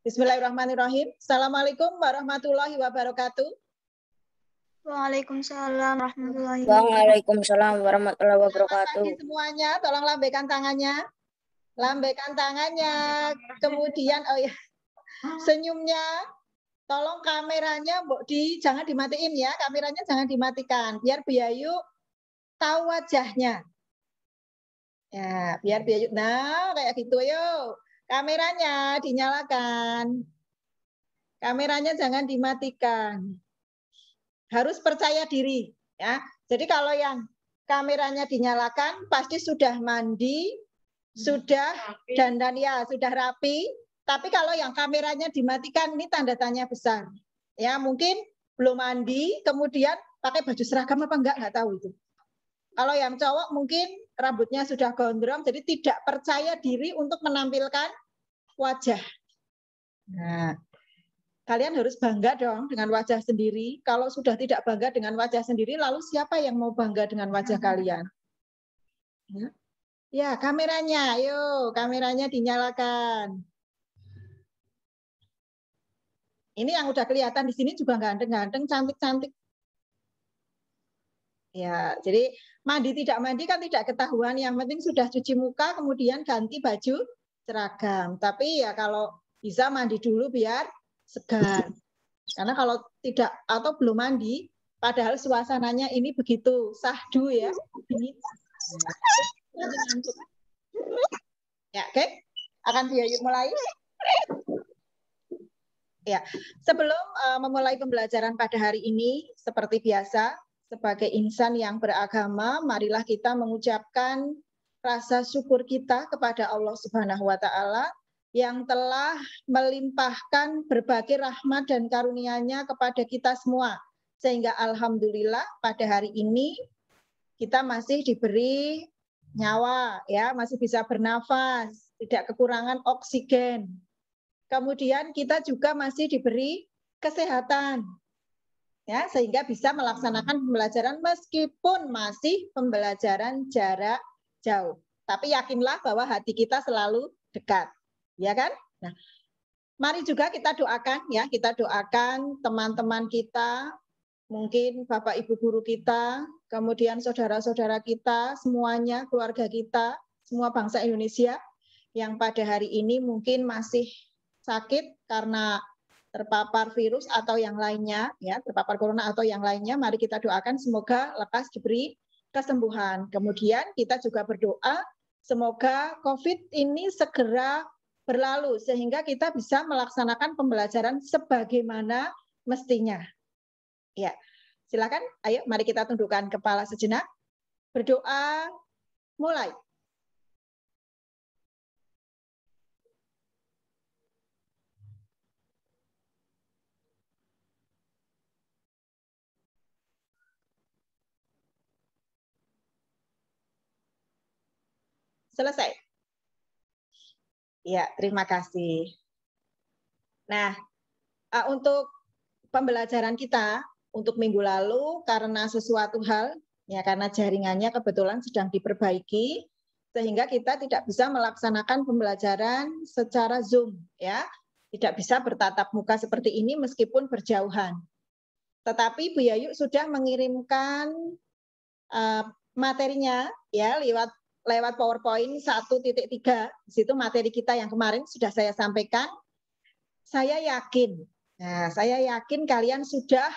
Bismillahirrahmanirrahim. Assalamualaikum warahmatullahi wabarakatuh. Waalaikumsalam warahmatullahi wabarakatuh. Waalaikumsalam warahmatullahi Selamat wabarakatuh. pagi semuanya. Tolong lambaikan tangannya. Lambaikan tangannya. Kemudian senyumnya. Tolong kameranya jangan dimatiin ya. Kameranya jangan dimatikan. Biar Bu Yayu tahu wajahnya. Ya, biar Bu Yayu. Nah, kayak gitu yuk. Kameranya dinyalakan. Kameranya jangan dimatikan. Harus percaya diri ya. Jadi kalau yang kameranya dinyalakan pasti sudah mandi, sudah dandan ya, sudah rapi. Tapi kalau yang kameranya dimatikan ini tanda tanya besar. Ya, mungkin belum mandi, kemudian pakai baju seragam apa enggak tahu itu. Kalau yang cowok mungkin rambutnya sudah gondrong, jadi tidak percaya diri untuk menampilkan wajah. Nah, kalian harus bangga dong dengan wajah sendiri. Kalau sudah tidak bangga dengan wajah sendiri, lalu siapa yang mau bangga dengan wajah kalian? Ya, kameranya, ayo kameranya dinyalakan. Ini yang udah kelihatan di sini juga ganteng-ganteng, cantik-cantik. Ya, jadi mandi tidak mandi kan tidak ketahuan. Yang penting sudah cuci muka, kemudian ganti baju seragam. Tapi ya kalau bisa mandi dulu biar segar. Karena kalau tidak atau belum mandi, padahal suasananya ini begitu sahdu ya. Ini. Ya, oke. Akan Yayu mulai. Ya, sebelum memulai pembelajaran pada hari ini, seperti biasa, sebagai insan yang beragama, marilah kita mengucapkan rasa syukur kita kepada Allah Subhanahu wa Ta'ala yang telah melimpahkan berbagai rahmat dan karunia-Nya kepada kita semua. Sehingga alhamdulillah pada hari ini kita masih diberi nyawa, ya, masih bisa bernafas, tidak kekurangan oksigen. Kemudian kita juga masih diberi kesehatan, ya, sehingga bisa melaksanakan pembelajaran meskipun masih pembelajaran jarak jauh. Tapi yakinlah bahwa hati kita selalu dekat, ya kan? Nah, mari juga kita doakan, ya, kita doakan teman-teman kita, mungkin Bapak Ibu guru kita, kemudian saudara-saudara kita, semuanya, keluarga kita, semua bangsa Indonesia yang pada hari ini mungkin masih sakit karena terpapar virus atau yang lainnya, ya, terpapar corona atau yang lainnya, mari kita doakan semoga lekas diberi kesembuhan. Kemudian kita juga berdoa semoga COVID ini segera berlalu sehingga kita bisa melaksanakan pembelajaran sebagaimana mestinya. Ya, silakan. Ayo, mari kita tundukkan kepala sejenak. Berdoa, mulai. Selesai. Ya, terima kasih. Nah, untuk pembelajaran kita untuk minggu lalu karena sesuatu hal, ya karena jaringannya kebetulan sedang diperbaiki, sehingga kita tidak bisa melaksanakan pembelajaran secara Zoom, ya, tidak bisa bertatap muka seperti ini meskipun berjauhan. Tetapi Bu Yayu sudah mengirimkan materinya, ya, lewat PowerPoint 1.3, di situ materi kita yang kemarin sudah saya sampaikan. Saya yakin, nah, saya yakin kalian sudah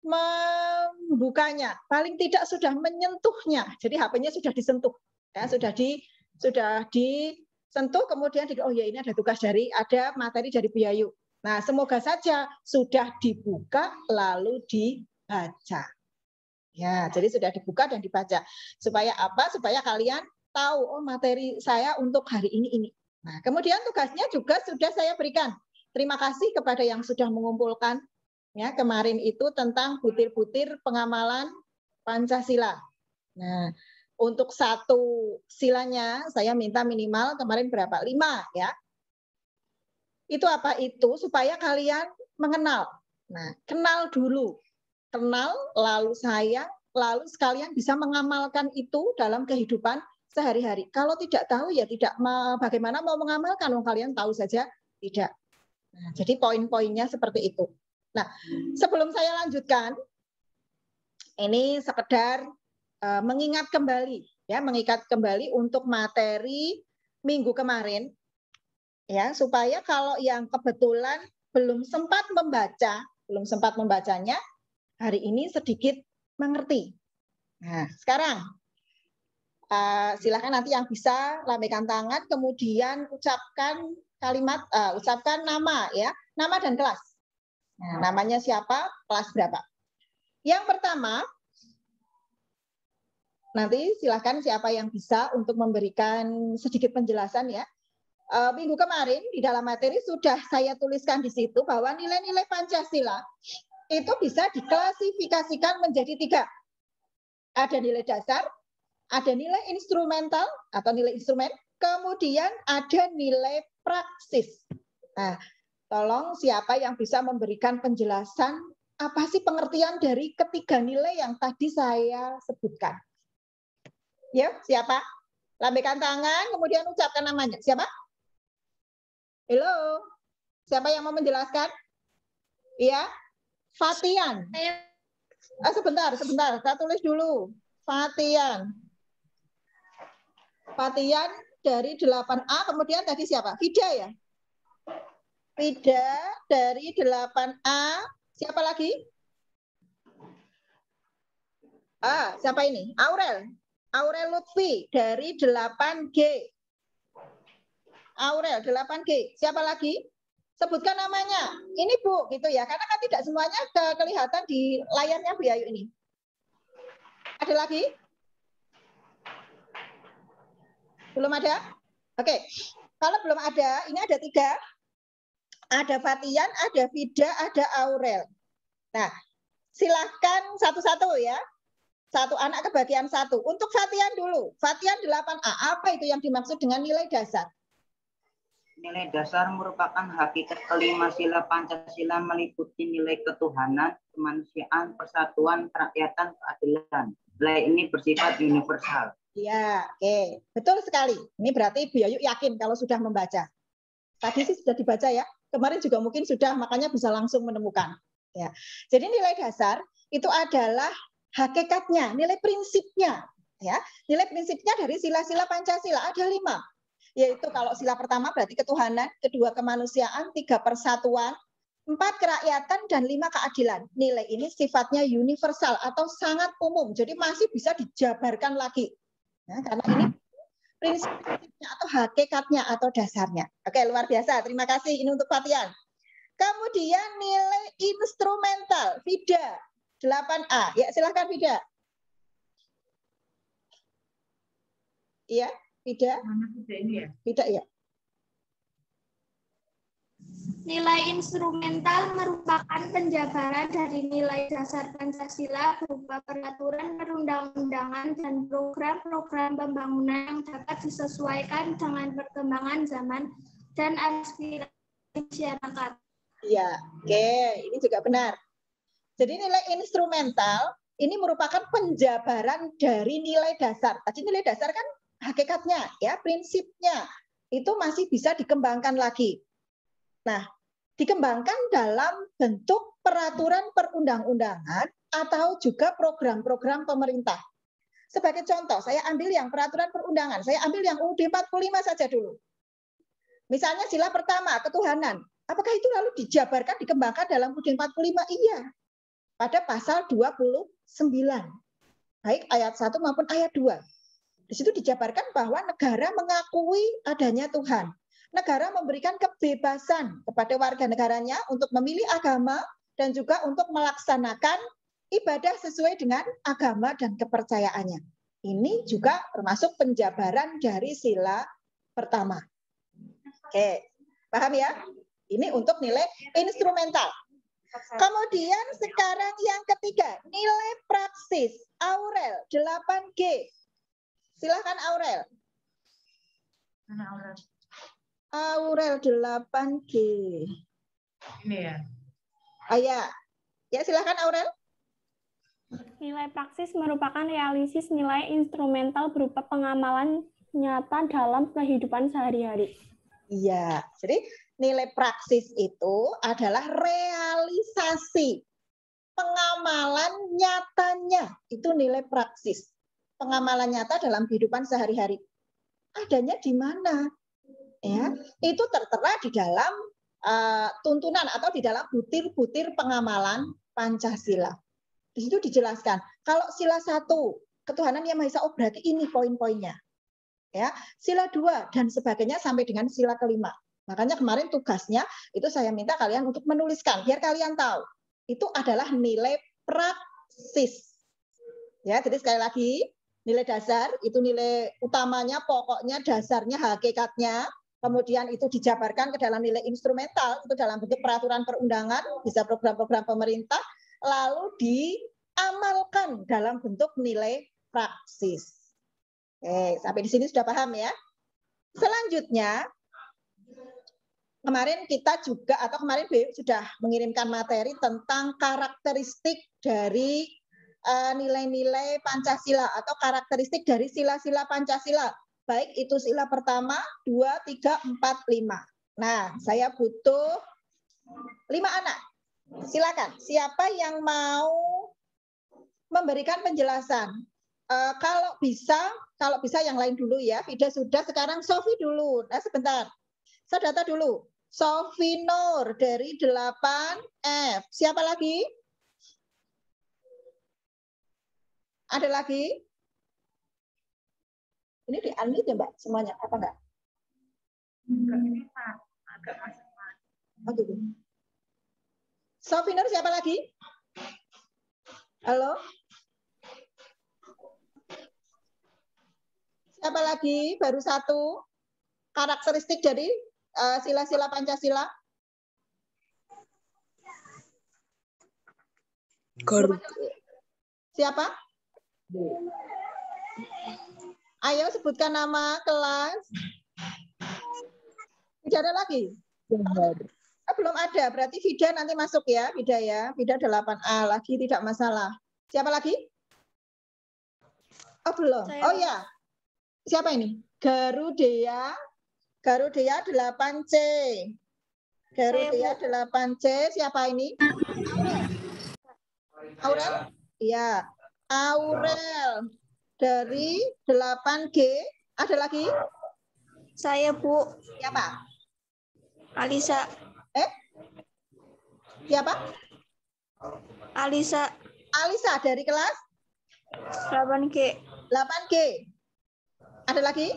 membukanya, paling tidak sudah menyentuhnya. Jadi HP-nya sudah disentuh, ya, sudah disentuh, kemudian oh ya ini ada materi dari Bu Yayu. Nah, semoga saja sudah dibuka lalu dibaca. Ya, jadi sudah dibuka dan dibaca. Supaya apa? Supaya kalian tahu, oh materi saya untuk hari ini. Nah, kemudian tugasnya juga sudah saya berikan. Terima kasih kepada yang sudah mengumpulkan, ya, kemarin itu tentang butir-butir pengamalan Pancasila. Nah, untuk satu silanya saya minta minimal kemarin berapa? 5, ya. Itu apa itu? Supaya kalian mengenal. Nah, kenal dulu. Kenal, lalu sayang, lalu sekalian bisa mengamalkan itu dalam kehidupan sehari-hari. Kalau tidak tahu ya tidak, bagaimana mau mengamalkan? Kalian tahu saja tidak. Nah, jadi poin-poinnya seperti itu. Nah, sebelum saya lanjutkan, ini sekedar mengingat kembali, ya, mengingat kembali untuk materi minggu kemarin, ya, supaya kalau yang kebetulan belum sempat membacanya, hari ini sedikit mengerti. Nah, sekarang silakan nanti yang bisa lambaikan tangan, kemudian ucapkan kalimat, ucapkan nama, ya, nama dan kelas. Nah, namanya siapa, kelas berapa. Yang pertama, nanti silakan siapa yang bisa untuk memberikan sedikit penjelasan, ya. Minggu kemarin di dalam materi sudah saya tuliskan di situ bahwa nilai-nilai Pancasila itu bisa diklasifikasikan menjadi 3. Ada nilai dasar, ada nilai instrumental atau nilai instrumen, kemudian ada nilai praksis. Nah, tolong siapa yang bisa memberikan penjelasan apa sih pengertian dari ketiga nilai yang tadi saya sebutkan. Ya, siapa? Lambaikan tangan, kemudian ucapkan namanya. Siapa? Halo, siapa yang mau menjelaskan? Iya, Fatian. Sebentar, saya tulis dulu. Fatian. Fatian dari 8A, kemudian tadi siapa? Fida ya? Fida dari 8A. Siapa lagi? Siapa ini? Aurel. Aurel Lutfi dari 8G. Aurel 8G. Siapa lagi? Sebutkan namanya. Ini Bu, gitu ya. Karena kan tidak semuanya kelihatan di layarnya Bu Ayu ini. Ada lagi? Belum ada? Oke. Kalau belum ada, ini ada 3. Ada Fatian, ada Vida, ada Aurel. Nah, silahkan satu-satu ya. Satu anak kebagian 1. Untuk Fatian dulu. Fatian 8A. Apa itu yang dimaksud dengan nilai dasar? Nilai dasar merupakan hakikat kelima sila Pancasila meliputi nilai ketuhanan, kemanusiaan, persatuan, kerakyatan, keadilan. Nilai ini bersifat universal. Ya, oke. Betul sekali. Ini berarti Bu Ayu yakin kalau sudah membaca. Tadi sih sudah dibaca ya. Kemarin juga mungkin sudah, makanya bisa langsung menemukan. Ya. Jadi nilai dasar itu adalah hakikatnya, nilai prinsipnya. Ya. Nilai prinsipnya dari sila-sila Pancasila ada 5. Yaitu kalau sila pertama berarti ketuhanan, kedua kemanusiaan, 3 persatuan, 4 kerakyatan, dan 5 keadilan. Nilai ini sifatnya universal atau sangat umum, jadi masih bisa dijabarkan lagi. Nah, karena ini prinsip-prinsipnya atau hakikatnya atau dasarnya. Oke, luar biasa. Terima kasih. Ini untuk Fatian. Kemudian nilai instrumental, Vida, 8A. Ya, silahkan Vida. Iya, Vida. Mana Vida ini ya? Vida ya. Nilai instrumental merupakan penjabaran dari nilai dasar Pancasila berupa peraturan perundang-undangan dan program-program pembangunan yang dapat disesuaikan dengan perkembangan zaman dan aspirasi masyarakat. Ya, oke, ini juga benar. Jadi nilai instrumental ini merupakan penjabaran dari nilai dasar. Tadi nilai dasar kan hakikatnya, ya, prinsipnya itu masih bisa dikembangkan lagi. Nah, dikembangkan dalam bentuk peraturan perundang-undangan atau juga program-program pemerintah. Sebagai contoh, saya ambil yang peraturan perundangan, saya ambil yang UUD 45 saja dulu. Misalnya sila pertama, ketuhanan. Apakah itu lalu dijabarkan, dikembangkan dalam UUD 45? Iya. Pada pasal 29. Baik ayat 1 maupun ayat 2. Di situ dijabarkan bahwa negara mengakui adanya Tuhan. Negara memberikan kebebasan kepada warga negaranya untuk memilih agama dan juga untuk melaksanakan ibadah sesuai dengan agama dan kepercayaannya. Ini juga termasuk penjabaran dari sila pertama. Oke, paham ya? Ini untuk nilai instrumental. Kemudian sekarang yang ketiga, nilai praksis. Aurel, 8G. Silahkan Aurel. Mana Aurel? Aurel 8G. Ini ya. Ya, silahkan Aurel. Nilai praksis merupakan realisis nilai instrumental berupa pengamalan nyata dalam kehidupan sehari-hari. Iya, jadi nilai praksis itu adalah realisasi pengamalan nyatanya. Itu nilai praksis. Pengamalan nyata dalam kehidupan sehari-hari. Adanya di mana? Ya, itu tertera di dalam tuntunan atau di dalam butir-butir pengamalan Pancasila. Di situ dijelaskan, kalau sila 1, ketuhanan yang Maha Esa, oh berarti ini poin-poinnya. Ya, sila 2 dan sebagainya sampai dengan sila kelima. Makanya kemarin tugasnya itu saya minta kalian untuk menuliskan biar kalian tahu itu adalah nilai praksis. Ya, jadi sekali lagi nilai dasar itu nilai utamanya, pokoknya, dasarnya, hakikatnya. Kemudian itu dijabarkan ke dalam nilai instrumental itu dalam bentuk peraturan perundangan, bisa program-program pemerintah, lalu diamalkan dalam bentuk nilai praksis. Oke, sampai di sini sudah paham ya. Selanjutnya, kemarin kita juga atau kemarin BU sudah mengirimkan materi tentang karakteristik dari nilai-nilai Pancasila atau karakteristik dari sila-sila Pancasila. Baik itu sila pertama, 2, 3, 4, 5. Nah, saya butuh 5 anak. Silakan, siapa yang mau memberikan penjelasan? Kalau bisa yang lain dulu ya. Vida sudah, sekarang Sofi dulu. Nah, sebentar. Saya data dulu. Sofi Nur dari 8F. Siapa lagi? Ada lagi? Ini di-unmute ya, Mbak? Semuanya apa enggak? Enggak, ini agak masuk. Oh, gitu. Sofi Nur siapa lagi? Halo? Siapa lagi? Baru satu. Karakteristik dari sila-sila Pancasila. Siapa? Ayo sebutkan nama kelas. Tidak ada lagi? Belum ada. Berarti Vida nanti masuk ya. Vida ya. Vida 8A lagi tidak masalah. Siapa lagi? Oh belum. Oh ya. Siapa ini? Garudea. Garudea 8C. Garudea 8C. Siapa ini? Aurel? Iya. Aurel. Dari 8G. Ada lagi? Saya, Bu. Siapa? Alisa. Siapa? Alisa. Alisa dari kelas? 8G. 8G. Ada lagi?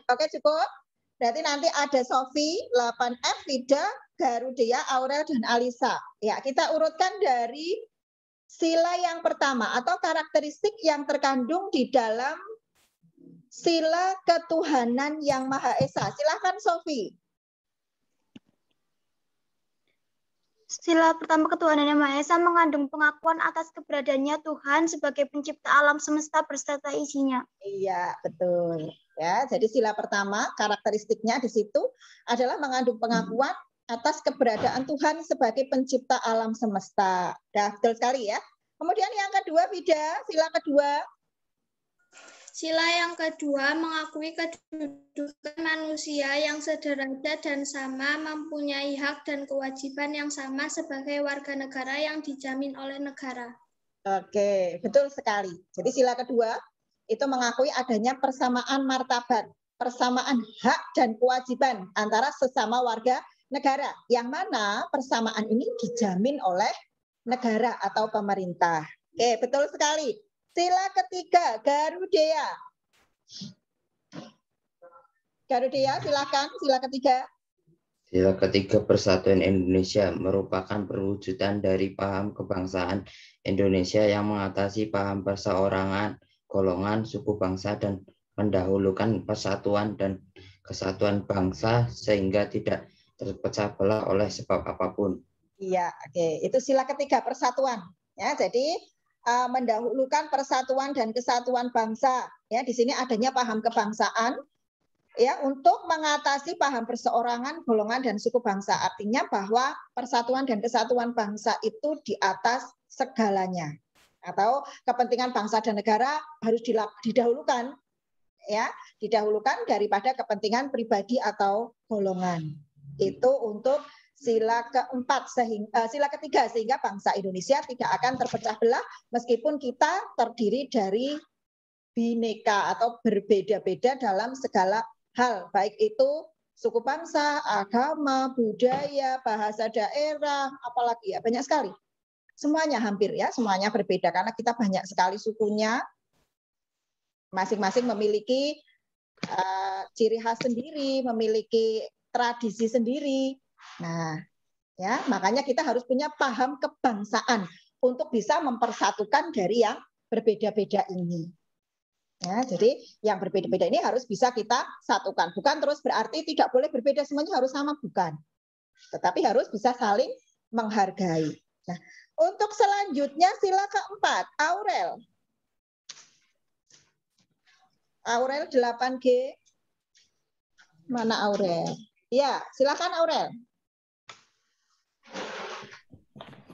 Oke, cukup. Berarti nanti ada Sofi, 8F, Vida, Garudea, Aurel, dan Alisa. Ya, kita urutkan dari sila yang pertama atau karakteristik yang terkandung di dalam sila ketuhanan yang Maha Esa. Silakan Sofi. Sila pertama ketuhanan yang Maha Esa mengandung pengakuan atas keberadaannya Tuhan sebagai pencipta alam semesta berserta isinya. Iya, betul. Ya, jadi sila pertama karakteristiknya di situ adalah mengandung pengakuan atas keberadaan Tuhan sebagai pencipta alam semesta. Dah, betul sekali ya. Kemudian yang kedua, Vida, sila kedua. Sila yang kedua mengakui kedudukan manusia yang sederajat dan sama, mempunyai hak dan kewajiban yang sama sebagai warga negara yang dijamin oleh negara. Oke, betul sekali. Jadi sila kedua itu mengakui adanya persamaan martabat, persamaan hak dan kewajiban antara sesama warga negara, yang mana persamaan ini dijamin oleh negara atau pemerintah. Oke, betul sekali. Sila ketiga, Garudea. Garudea, silakan. Sila ketiga. Sila ketiga, Persatuan Indonesia merupakan perwujudan dari paham kebangsaan Indonesia yang mengatasi paham perseorangan, golongan, suku bangsa, dan mendahulukan persatuan dan kesatuan bangsa sehingga tidak terpecah belah oleh sebab apapun. Iya, oke. Itu sila ketiga, persatuan. Ya, jadi mendahulukan persatuan dan kesatuan bangsa. Ya, di sini adanya paham kebangsaan ya untuk mengatasi paham perseorangan, golongan, dan suku bangsa. Artinya bahwa persatuan dan kesatuan bangsa itu di atas segalanya. Atau kepentingan bangsa dan negara harus didahulukan. ya, didahulukan daripada kepentingan pribadi atau golongan. Itu untuk sila keempat, sila ketiga, sehingga bangsa Indonesia tidak akan terpecah belah meskipun kita terdiri dari bineka atau berbeda-beda dalam segala hal, baik itu suku bangsa, agama, budaya, bahasa daerah, apalagi ya, banyak sekali. Semuanya hampir ya, semuanya berbeda karena kita banyak sekali sukunya, masing-masing memiliki ciri khas sendiri, memiliki tradisi sendiri. Nah, ya, makanya kita harus punya paham kebangsaan untuk bisa mempersatukan dari yang berbeda-beda ini. Ya, jadi yang berbeda-beda ini harus bisa kita satukan. Bukan terus berarti tidak boleh berbeda semuanya harus sama, bukan. Tetapi harus bisa saling menghargai. Nah, untuk selanjutnya sila keempat, Aurel. Aurel 8G. Mana Aurel? Ya, silakan Aurel.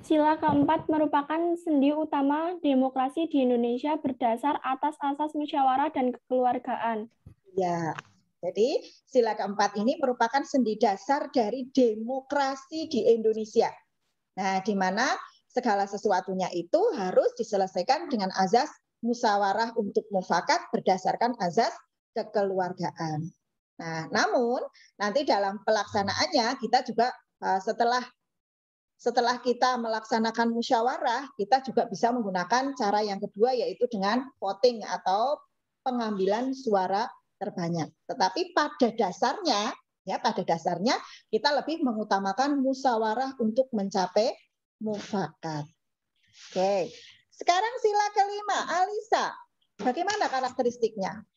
Sila keempat merupakan sendi utama demokrasi di Indonesia berdasar atas asas musyawarah dan kekeluargaan. Ya, jadi sila keempat ini merupakan sendi dasar dari demokrasi di Indonesia. Nah, di mana segala sesuatunya itu harus diselesaikan dengan azas musyawarah untuk mufakat berdasarkan azas kekeluargaan. Nah, namun nanti dalam pelaksanaannya kita juga setelah kita melaksanakan musyawarah, kita juga bisa menggunakan cara yang kedua, yaitu dengan voting atau pengambilan suara terbanyak. Tetapi pada dasarnya kita lebih mengutamakan musyawarah untuk mencapai mufakat. Oke, sekarang sila kelima, Alisa. Bagaimana karakteristiknya?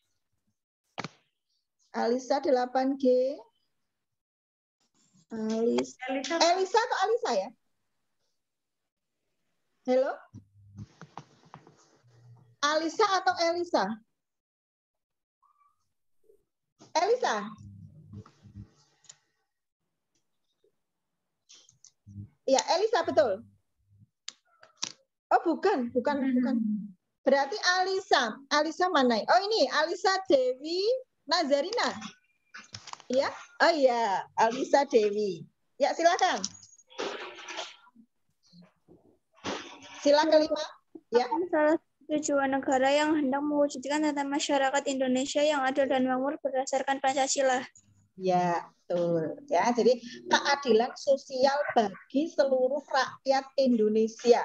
Alisa 8G. Elisa atau Alisa ya? Halo? Alisa atau Elisa? Elisa? Ya, Elisa betul. Oh, bukan. Berarti Alisa. Alisa mana? Oh, ini Alisa Dewi Nazarina. Ya, oh iya, Alisa Dewi. Ya, silakan. Sila kelima. Ya. Salah tujuan negara yang hendak mewujudkan tata masyarakat Indonesia yang adil dan makmur berdasarkan Pancasila. Ya, betul. Ya, jadi keadilan sosial bagi seluruh rakyat Indonesia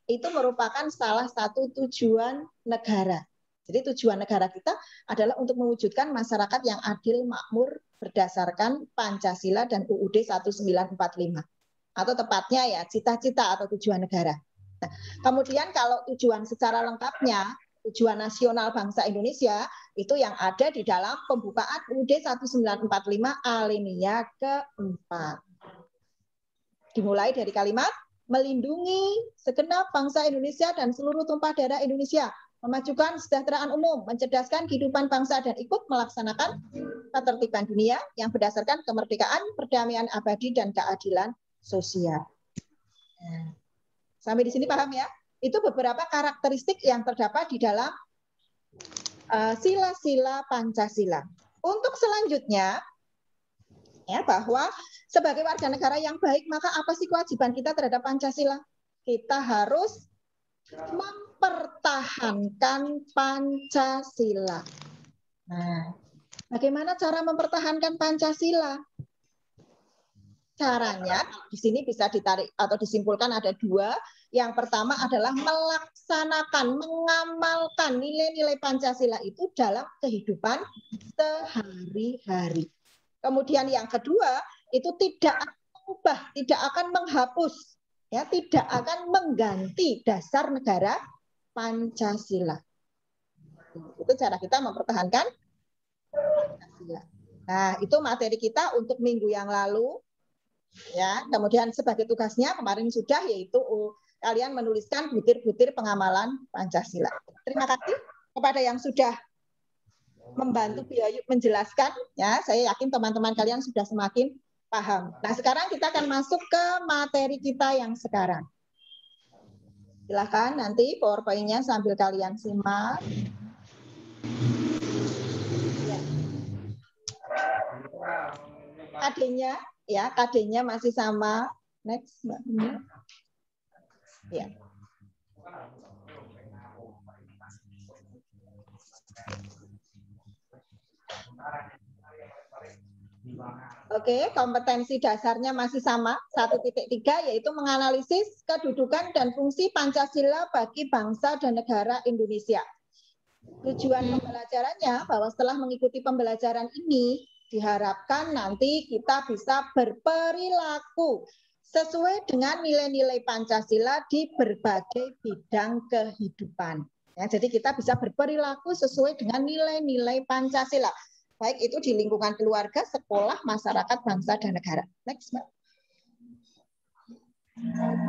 itu merupakan salah satu tujuan negara. Jadi tujuan negara kita adalah untuk mewujudkan masyarakat yang adil, makmur, berdasarkan Pancasila dan UUD 1945. Atau tepatnya ya, cita-cita atau tujuan negara. Nah, kemudian kalau tujuan secara lengkapnya, tujuan nasional bangsa Indonesia, itu yang ada di dalam pembukaan UUD 1945 alinea keempat. Dimulai dari kalimat, melindungi segenap bangsa Indonesia dan seluruh tumpah darah Indonesia, memajukan kesejahteraan umum, mencerdaskan kehidupan bangsa, dan ikut melaksanakan ketertiban dunia yang berdasarkan kemerdekaan, perdamaian abadi, dan keadilan sosial. Nah, sampai di sini paham ya? Itu beberapa karakteristik yang terdapat di dalam sila-sila Pancasila. Untuk selanjutnya, ya, bahwa sebagai warga negara yang baik, maka apa sih kewajiban kita terhadap Pancasila? Kita harus mempertahankan Pancasila. Nah, bagaimana cara mempertahankan Pancasila? Caranya di sini bisa ditarik atau disimpulkan ada dua. Yang pertama adalah melaksanakan, mengamalkan nilai-nilai Pancasila itu dalam kehidupan sehari-hari. Kemudian yang kedua itu tidak akan mengubah, tidak akan menghapus, ya, tidak akan mengganti dasar negara Pancasila. Itu cara kita mempertahankan Pancasila. Nah, itu materi kita untuk minggu yang lalu. Ya, kemudian sebagai tugasnya kemarin sudah, yaitu kalian menuliskan butir-butir pengamalan Pancasila. Terima kasih kepada yang sudah membantu Biayu menjelaskan. Ya, saya yakin teman-teman kalian sudah semakin paham. Nah, sekarang kita akan masuk ke materi kita yang sekarang. Silakan nanti PowerPoint-nya sambil kalian simak. KD-nya ya, KD-nya masih sama. Next, Mbak. Ya. Oke, kompetensi dasarnya masih sama, 1.3 yaitu menganalisis kedudukan dan fungsi Pancasila bagi bangsa dan negara Indonesia. Tujuan pembelajarannya bahwa setelah mengikuti pembelajaran ini diharapkan nanti kita bisa berperilaku sesuai dengan nilai-nilai Pancasila di berbagai bidang kehidupan. Ya, jadi kita bisa berperilaku sesuai dengan nilai-nilai Pancasila. Baik itu di lingkungan keluarga, sekolah, masyarakat, bangsa, dan negara. Next, Mbak.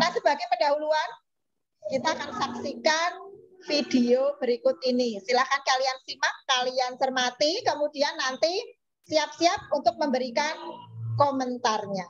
Nah, sebagai pendahuluan, kita akan saksikan video berikut ini. Silakan kalian simak, kalian cermati, kemudian nanti siap-siap untuk memberikan komentarnya.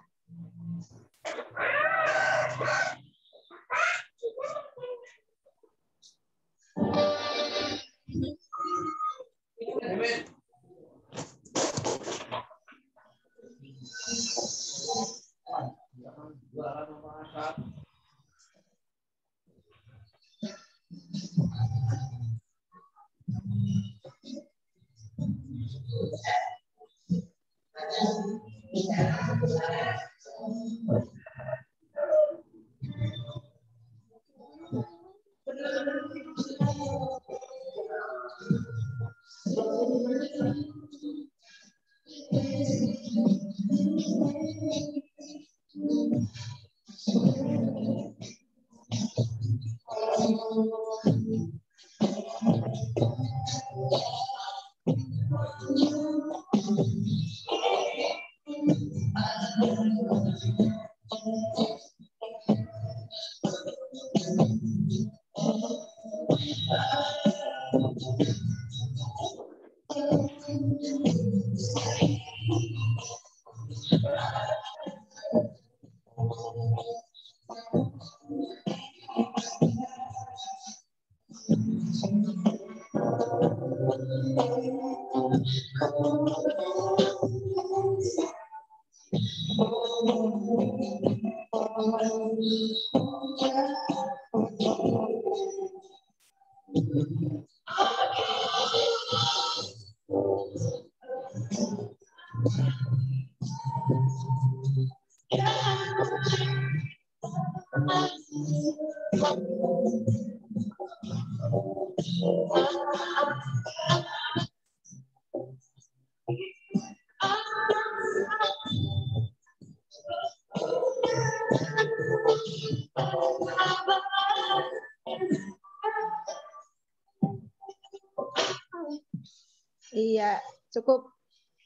Iya, cukup.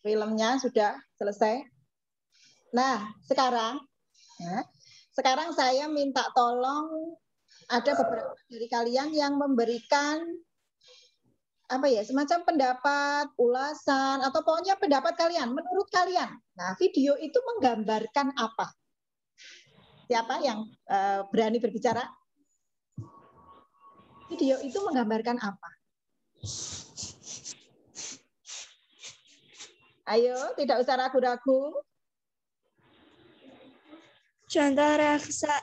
Filmnya sudah selesai. Nah, sekarang saya minta tolong ada beberapa dari kalian yang memberikan semacam pendapat, ulasan, atau pokoknya pendapat kalian, menurut kalian. Nah, video itu menggambarkan apa? Siapa yang berani berbicara? Video itu menggambarkan apa? Ayo, tidak usah ragu-ragu. Contoh reksa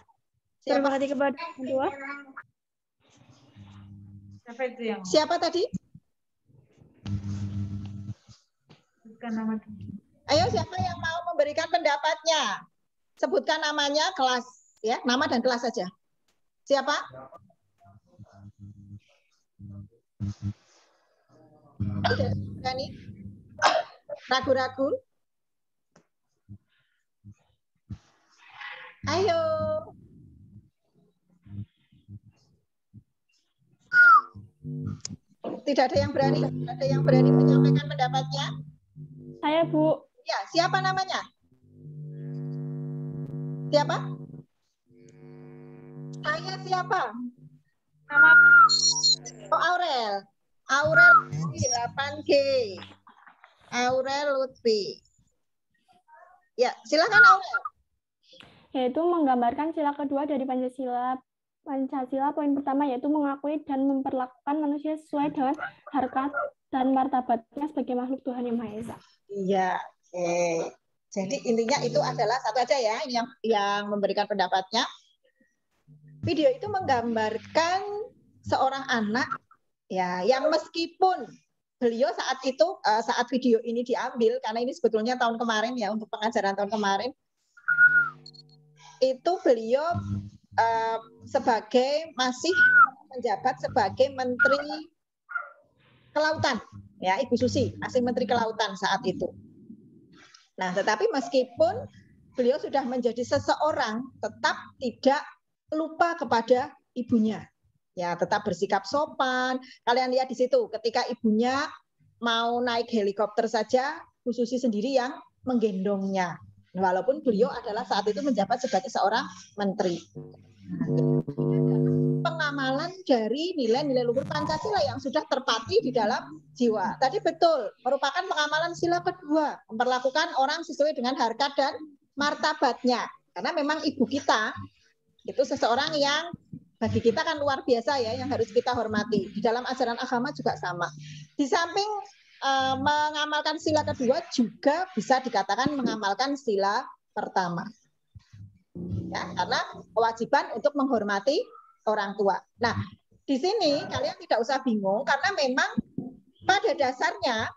berbakti kepada orang tua. Siapa tadi? Bukan nama. Ayo, siapa yang mau memberikan pendapatnya? Sebutkan namanya, kelas, ya, nama dan kelas saja. Siapa? Tidak berani? Ragu-ragu? Ayo. Tidak ada yang berani? Tidak ada yang berani menyampaikan pendapatnya? Saya, Bu. Ya, siapa namanya? Siapa? Saya siapa? Nama Oh, Aurel. Aurel 8G. Aurel Lutfi. Ya, silakan Aurel. Yaitu menggambarkan sila kedua dari Pancasila. Pancasila poin pertama yaitu mengakui dan memperlakukan manusia sesuai dengan harkat dan martabatnya sebagai makhluk Tuhan Yang Maha Esa. Iya, oke. Jadi intinya itu adalah satu aja ya yang memberikan pendapatnya. Video itu menggambarkan seorang anak ya yang meskipun beliau saat itu saat video ini diambil, karena ini sebetulnya tahun kemarin ya, untuk pengajaran tahun kemarin, itu beliau sebagai masih menjabat sebagai Menteri Kelautan ya, Ibu Susi masih Menteri Kelautan saat itu. Nah, tetapi meskipun beliau sudah menjadi seseorang, tetap tidak lupa kepada ibunya. Ya, tetap bersikap sopan. Kalian lihat di situ, ketika ibunya mau naik helikopter saja, Bu Susi sendiri yang menggendongnya. Walaupun beliau adalah saat itu menjabat sebagai seorang menteri. Pengamalan dari nilai-nilai luhur Pancasila yang sudah terpatri di dalam jiwa. Tadi betul, merupakan pengamalan sila kedua, memperlakukan orang sesuai dengan harkat dan martabatnya. Karena memang ibu kita itu seseorang yang bagi kita kan luar biasa ya, yang harus kita hormati. Di dalam ajaran agama juga sama. Di samping mengamalkan sila kedua, juga bisa dikatakan mengamalkan sila pertama. Ya, karena kewajiban untuk menghormati orang tua. Nah, di sini kalian tidak usah bingung karena memang pada dasarnya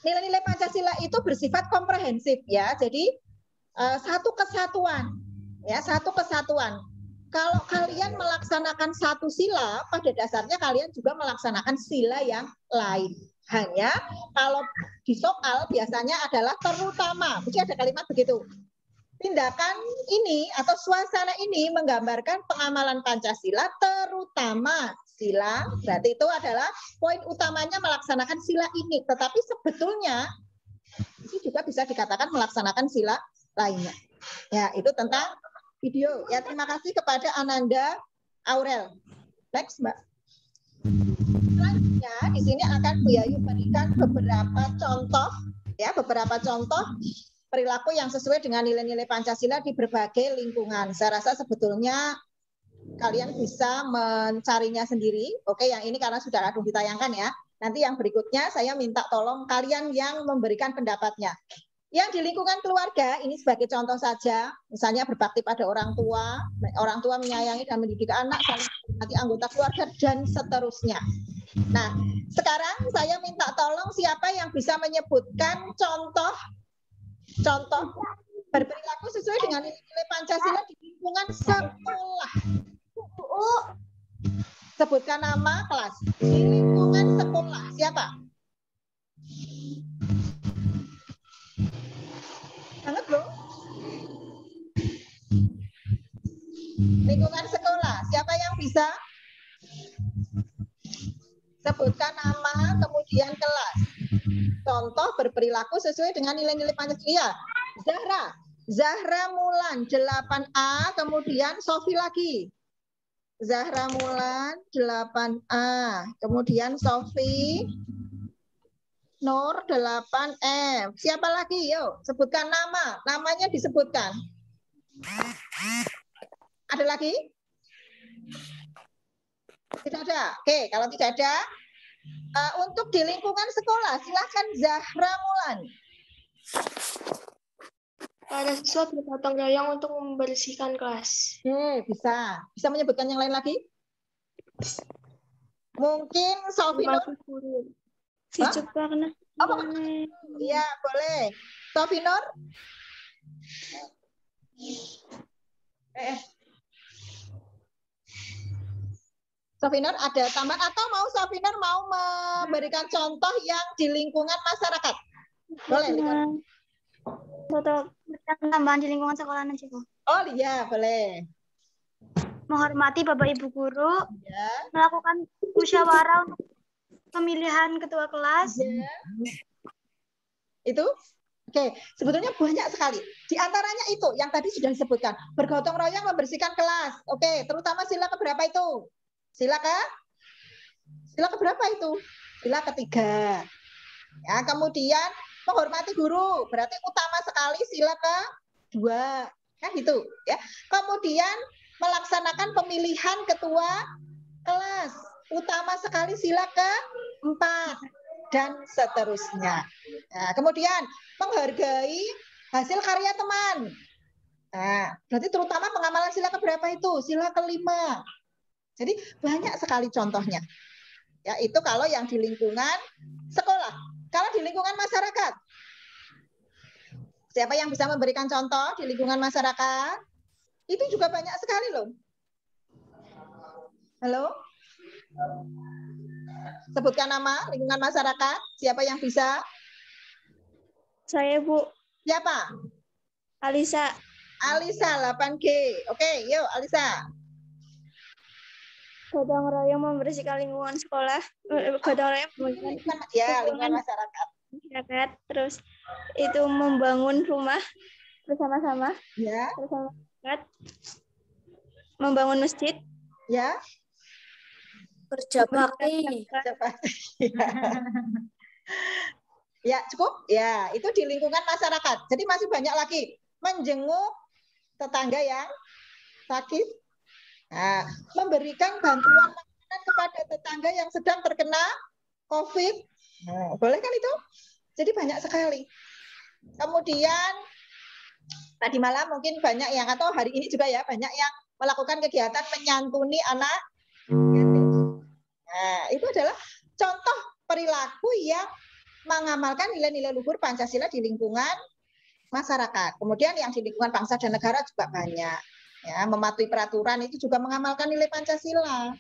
nilai-nilai Pancasila itu bersifat komprehensif ya. Jadi satu kesatuan, ya, satu kesatuan. Kalau kalian melaksanakan satu sila, pada dasarnya kalian juga melaksanakan sila yang lain. Hanya kalau di soal biasanya adalah terutama, mesti ada kalimat begitu. Tindakan ini atau suasana ini menggambarkan pengamalan Pancasila, terutama sila, berarti itu adalah poin utamanya melaksanakan sila ini. Tetapi sebetulnya itu juga bisa dikatakan melaksanakan sila lainnya. Ya, itu tentang video. Ya, terima kasih kepada Ananda Aurel. Next, Mbak. Selanjutnya di sini akan Bu Yayu berikan beberapa contoh, ya, beberapa contoh perilaku yang sesuai dengan nilai-nilai Pancasila di berbagai lingkungan. Saya rasa sebetulnya kalian bisa mencarinya sendiri. Oke, yang ini karena sudah akan ditayangkan ya. Nanti yang berikutnya saya minta tolong kalian yang memberikan pendapatnya. Yang di lingkungan keluarga, ini sebagai contoh saja, misalnya berbakti pada orang tua menyayangi dan mendidik anak, saling menghormati anggota keluarga, dan seterusnya. Nah, sekarang saya minta tolong siapa yang bisa menyebutkan contoh berperilaku sesuai dengan nilai Pancasila di lingkungan sekolah. Sebutkan nama kelas. Di lingkungan sekolah. Siapa? Banget loh. Lingkungan sekolah. Siapa yang bisa? Sebutkan nama, kemudian kelas. Contoh berperilaku sesuai dengan nilai-nilai Pancasila. Zahra Mulan 8A, kemudian Sofi lagi. Zahra Mulan 8A, kemudian Sofi Nur 8F. Siapa lagi? Yuk, sebutkan nama. Namanya disebutkan. Ada lagi? Tidak ada. Oke, kalau tidak ada, untuk di lingkungan sekolah, silahkan Zahra Mulan. Ada siswa bergotong royong untuk membersihkan kelas. Bisa. Bisa menyebutkan yang lain lagi? Mungkin Sofi Nur. Iya, boleh. Sofi Nur. Sofi Nur ada tambahan atau mau Sofi Nur mau memberikan contoh yang di lingkungan masyarakat? Boleh. Untuk tambahan di lingkungan sekolah aja, Bu. Oh iya, boleh. Menghormati Bapak Ibu guru, Ya. melakukan musyawarah untuk pemilihan ketua kelas. Ya. Itu? Oke, sebetulnya banyak sekali. Di antaranya itu yang tadi sudah disebutkan. Bergotong royong membersihkan kelas. Oke, terutama sila keberapa itu? Sila keberapa itu? Sila ketiga. Ya, kemudian menghormati guru, berarti utama sekali sila kedua. Kan gitu, ya. Kemudian melaksanakan pemilihan ketua kelas. Utama sekali sila keempat dan seterusnya. Nah, kemudian menghargai hasil karya teman. Nah, berarti terutama pengamalan sila keberapa itu? Sila kelima. Jadi banyak sekali contohnya. Ya, itu kalau yang di lingkungan sekolah. Kalau di lingkungan masyarakat, siapa yang bisa memberikan contoh di lingkungan masyarakat? Itu juga banyak sekali loh. Halo? Sebutkan nama lingkungan masyarakat. Siapa yang bisa? Saya, Bu. Siapa? Alisa. Alisa 8G. Oke, yuk Alisa. Gotong royong membersihkan lingkungan sekolah. Gotong royong membersihkan Ya, lingkungan masyarakat. masyarakat. Terus itu membangun rumah bersama-sama. Ya. Bersama masyarakat. Membangun masjid. Ya. Kerja bakti. Kerja bakti. Ya, cukup. Ya, itu di lingkungan masyarakat. Jadi masih banyak lagi. Menjenguk tetangga yang sakit. Nah, memberikan bantuan makanan kepada tetangga yang sedang terkena COVID. Nah, boleh kan itu? Jadi banyak sekali. Kemudian tadi malam mungkin banyak yang, atau hari ini juga ya, banyak yang melakukan kegiatan menyantuni anak yatim. Nah, itu adalah contoh perilaku yang mengamalkan nilai-nilai luhur Pancasila di lingkungan masyarakat. Kemudian yang di lingkungan bangsa dan negara juga banyak. Ya, mematuhi peraturan itu juga mengamalkan nilai Pancasila.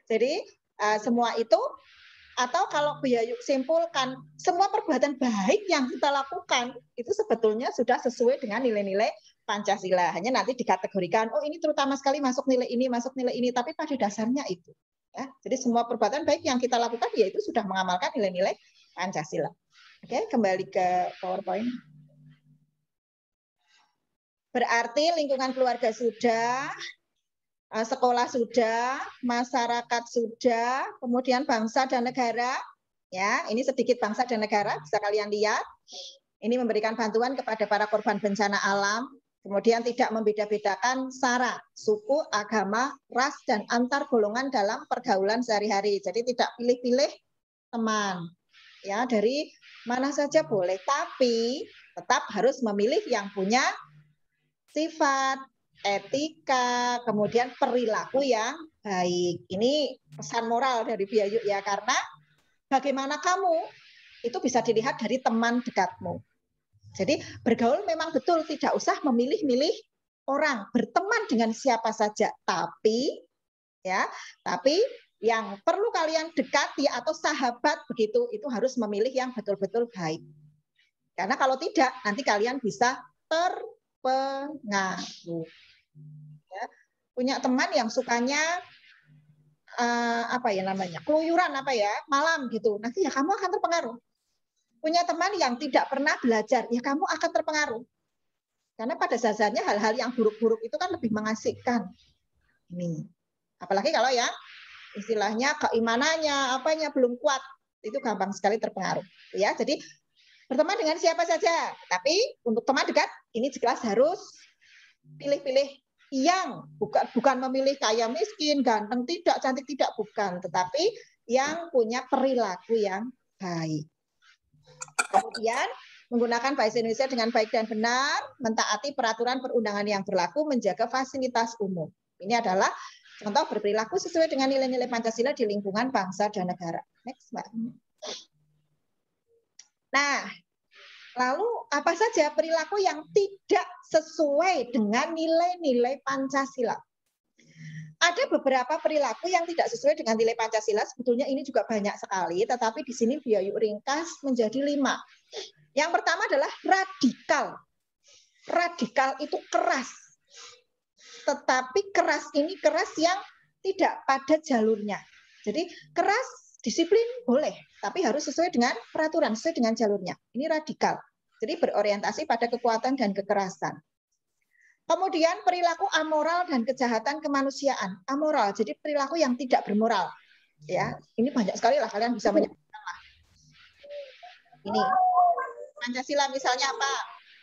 Jadi semua itu, atau kalau Buya Yuk simpulkan, semua perbuatan baik yang kita lakukan itu sebetulnya sudah sesuai dengan nilai-nilai Pancasila. Hanya nanti dikategorikan, oh ini terutama sekali masuk nilai ini, tapi pada dasarnya itu. Ya, jadi semua perbuatan baik yang kita lakukan ya itu sudah mengamalkan nilai-nilai Pancasila. Oke, kembali ke PowerPoint. Berarti lingkungan keluarga sudah, sekolah sudah, masyarakat sudah, kemudian bangsa dan negara. Ya, ini sedikit bangsa dan negara, bisa kalian lihat. Ini memberikan bantuan kepada para korban bencana alam, kemudian tidak membeda-bedakan sara, suku, agama, ras, dan antar golongan dalam pergaulan sehari-hari. Jadi tidak pilih-pilih teman. Ya, dari mana saja boleh, tapi tetap harus memilih yang punya sifat, etika, kemudian perilaku yang baik. Ini pesan moral dari Buya Yuk ya, karena bagaimana kamu itu bisa dilihat dari teman dekatmu. Jadi bergaul memang betul tidak usah memilih-milih orang, berteman dengan siapa saja, tapi yang perlu kalian dekati atau sahabat begitu itu harus memilih yang betul-betul baik. Karena kalau tidak nanti kalian bisa terpengaruh. Ya, punya teman yang sukanya keluyuran malam gitu, nanti ya kamu akan terpengaruh. Punya teman yang tidak pernah belajar, ya kamu akan terpengaruh. Karena pada dasarnya hal-hal yang buruk-buruk itu kan lebih mengasihkan. Ini, apalagi kalau ya istilahnya keimanannya belum kuat, itu gampang sekali terpengaruh. Ya, jadi berteman dengan siapa saja, tapi untuk teman dekat ini jelas harus pilih-pilih yang bukan memilih kaya miskin, ganteng tidak, cantik tidak, bukan, tetapi yang punya perilaku yang baik. Kemudian menggunakan bahasa Indonesia dengan baik dan benar, mentaati peraturan perundangan yang berlaku, menjaga fasilitas umum. Ini adalah contoh berperilaku sesuai dengan nilai-nilai Pancasila di lingkungan bangsa dan negara. Next, Mbak. Nah, lalu apa saja perilaku yang tidak sesuai dengan nilai-nilai Pancasila? Ada beberapa perilaku yang tidak sesuai dengan nilai Pancasila, sebetulnya ini juga banyak sekali, tetapi di sini Buya Yuk ringkas menjadi 5. Yang pertama adalah radikal. Radikal itu keras. Tetapi keras ini keras yang tidak pada jalurnya. Jadi keras, disiplin boleh, tapi harus sesuai dengan peraturan, sesuai dengan jalurnya. Ini radikal. Jadi berorientasi pada kekuatan dan kekerasan. Kemudian perilaku amoral dan kejahatan kemanusiaan. Amoral, jadi perilaku yang tidak bermoral. Ya, ini banyak sekali lah, kalian bisa menyebutkan lah. Ini Pancasila misalnya apa?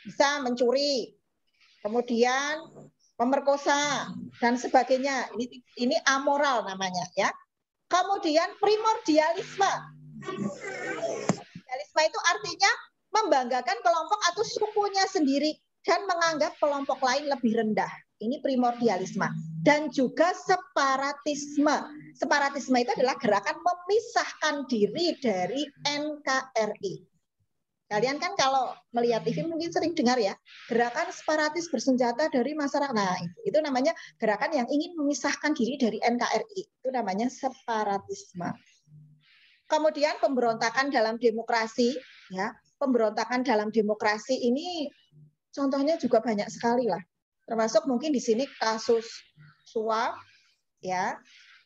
Bisa mencuri, kemudian pemerkosa dan sebagainya. Ini amoral namanya, ya. Kemudian primordialisme. Primordialisme itu artinya membanggakan kelompok atau sukunya sendiri dan menganggap kelompok lain lebih rendah. Ini primordialisme. Dan juga separatisme. Separatisme itu adalah gerakan memisahkan diri dari NKRI. Kalian kan kalau melihat TV mungkin sering dengar ya, gerakan separatis bersenjata dari masyarakat. Nah, itu namanya gerakan yang ingin memisahkan diri dari NKRI. Itu namanya separatisme. Kemudian pemberontakan dalam demokrasi, ya, pemberontakan dalam demokrasi ini contohnya juga banyak sekali lah. Termasuk mungkin di sini kasus suap, ya.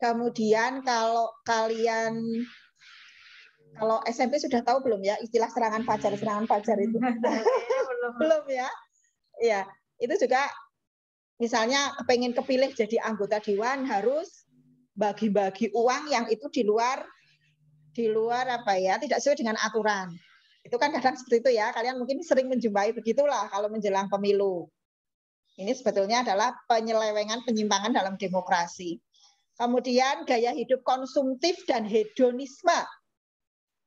Kemudian kalau kalian kalau SMP sudah tahu belum ya istilah serangan fajar itu? Belum ya? Ya, itu juga misalnya pengen kepilih jadi anggota dewan harus bagi-bagi uang yang itu di luar apa ya, tidak sesuai dengan aturan. Itu kan kadang seperti itu ya. Kalian mungkin sering menjumpai begitulah kalau menjelang pemilu. Ini sebetulnya adalah penyelewengan, penyimpangan dalam demokrasi. Kemudian gaya hidup konsumtif dan hedonisme.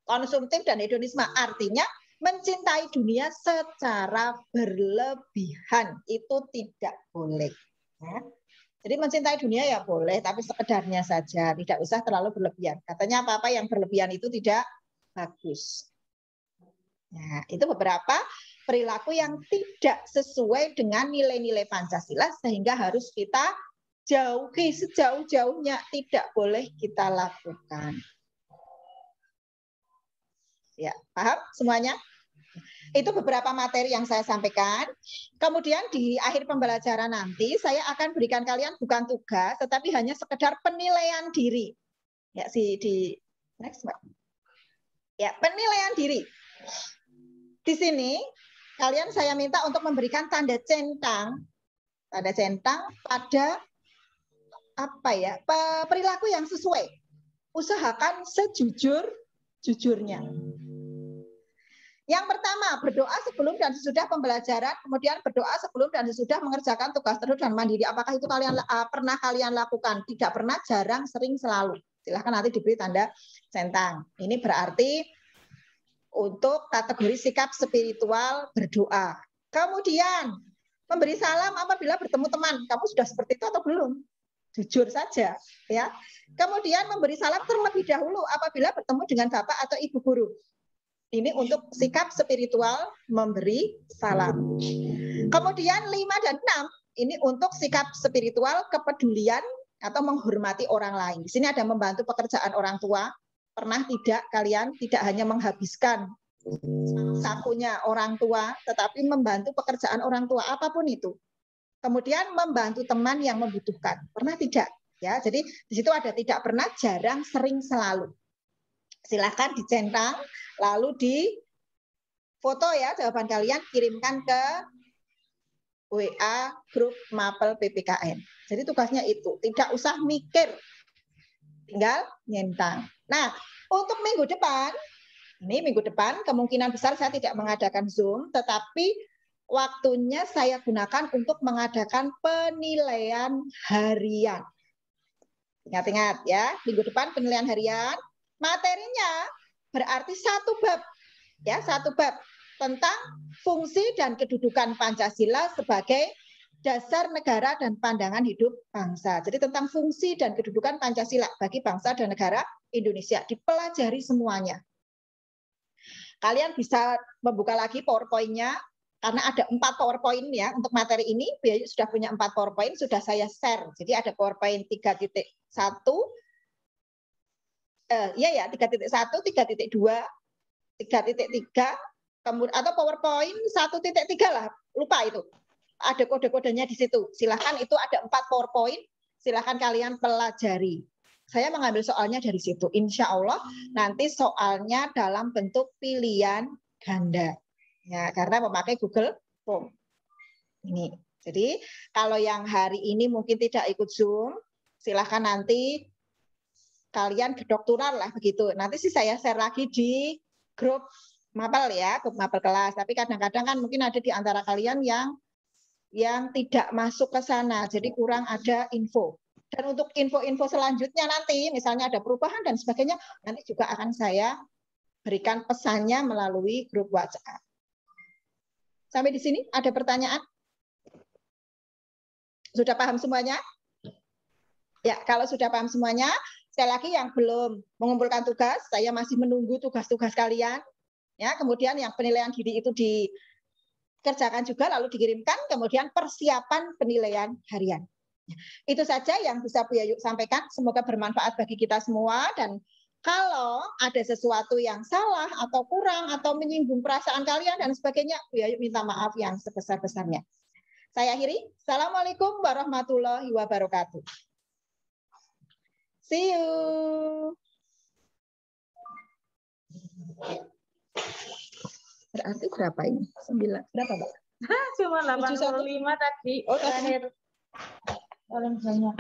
Konsumtif dan hedonisme artinya mencintai dunia secara berlebihan. Itu tidak boleh. Ya. Jadi mencintai dunia ya boleh, tapi sekedarnya saja. Tidak usah terlalu berlebihan. Katanya apa-apa yang berlebihan itu tidak bagus. Nah, itu beberapa perilaku yang tidak sesuai dengan nilai-nilai Pancasila sehingga harus kita jauhi sejauh-jauhnya, tidak boleh kita lakukan. Ya, paham semuanya? Itu beberapa materi yang saya sampaikan. Kemudian di akhir pembelajaran nanti saya akan berikan kalian bukan tugas, tetapi hanya sekedar penilaian diri. Ya, di next, Mbak. Ya, penilaian diri. Di sini kalian saya minta untuk memberikan tanda centang pada apa ya, perilaku yang sesuai. Usahakan sejujur-jujurnya. Yang pertama, berdoa sebelum dan sesudah pembelajaran, kemudian berdoa sebelum dan sesudah mengerjakan tugas terus dan mandiri. Apakah itu pernah kalian lakukan? Tidak pernah, jarang, sering, selalu. Silahkan nanti diberi tanda centang. Ini berarti untuk kategori sikap spiritual berdoa. Kemudian memberi salam apabila bertemu teman. Kamu sudah seperti itu atau belum? Jujur saja, ya. Kemudian memberi salam terlebih dahulu apabila bertemu dengan bapak atau ibu guru. Ini untuk sikap spiritual memberi salam. Kemudian 5 dan 6 ini untuk sikap spiritual kepedulian atau menghormati orang lain. Di sini ada membantu pekerjaan orang tua. Pernah tidak kalian tidak hanya menghabiskan sakunya orang tua, tetapi membantu pekerjaan orang tua apapun itu. Kemudian membantu teman yang membutuhkan. Pernah tidak? Ya, jadi di situ ada tidak pernah, jarang, sering, selalu. Silahkan dicentang, lalu di foto ya jawaban kalian, kirimkan ke WA grup Mapel PPKN. Jadi tugasnya itu, tidak usah mikir, tinggal nyentang. Nah, untuk minggu depan, ini minggu depan kemungkinan besar saya tidak mengadakan Zoom, tetapi waktunya saya gunakan untuk mengadakan penilaian harian. Ingat-ingat ya, minggu depan penilaian harian. Materinya berarti satu bab, ya, satu bab tentang fungsi dan kedudukan Pancasila sebagai dasar negara dan pandangan hidup bangsa. Jadi tentang fungsi dan kedudukan Pancasila bagi bangsa dan negara Indonesia dipelajari semuanya. Kalian bisa membuka lagi PowerPoint-nya karena ada 4 PowerPoint ya untuk materi ini. Bayu sudah punya 4 PowerPoint, sudah saya share. Jadi ada PowerPoint 3.1. 3.1, 3.2, 3.3, kemudian atau PowerPoint 1.3 lah, lupa itu. Ada kode-kodenya di situ. Silahkan, itu ada 4 PowerPoint, silahkan kalian pelajari. Saya mengambil soalnya dari situ. Insya Allah nanti soalnya dalam bentuk pilihan ganda. Ya, karena memakai Google Form. Ini. Jadi kalau yang hari ini mungkin tidak ikut Zoom, silahkan nanti kalian kedokteran lah begitu. Nanti sih saya share lagi di grup Mapel ya, grup Mapel kelas. Tapi kadang-kadang kan mungkin ada di antara kalian yang tidak masuk ke sana, jadi kurang ada info. Dan untuk info-info selanjutnya nanti, misalnya ada perubahan dan sebagainya, nanti juga akan saya berikan pesannya melalui grup WhatsApp. Sampai di sini ada pertanyaan? Sudah paham semuanya? Ya, kalau sudah paham semuanya, sekali lagi yang belum mengumpulkan tugas, saya masih menunggu tugas-tugas kalian. Ya, kemudian yang penilaian diri itu dikerjakan juga, lalu dikirimkan, kemudian persiapan penilaian harian. Itu saja yang bisa Bu Yayu sampaikan. Semoga bermanfaat bagi kita semua. Dan kalau ada sesuatu yang salah atau kurang atau menyinggung perasaan kalian dan sebagainya, Bu Yayu minta maaf yang sebesar-besarnya. Saya akhiri. Assalamualaikum warahmatullahi wabarakatuh. See you. Berarti berapa ini? 9. Berapa, Mbak? Cuma 85 tadi. Oh, terakhir. Paling banyak.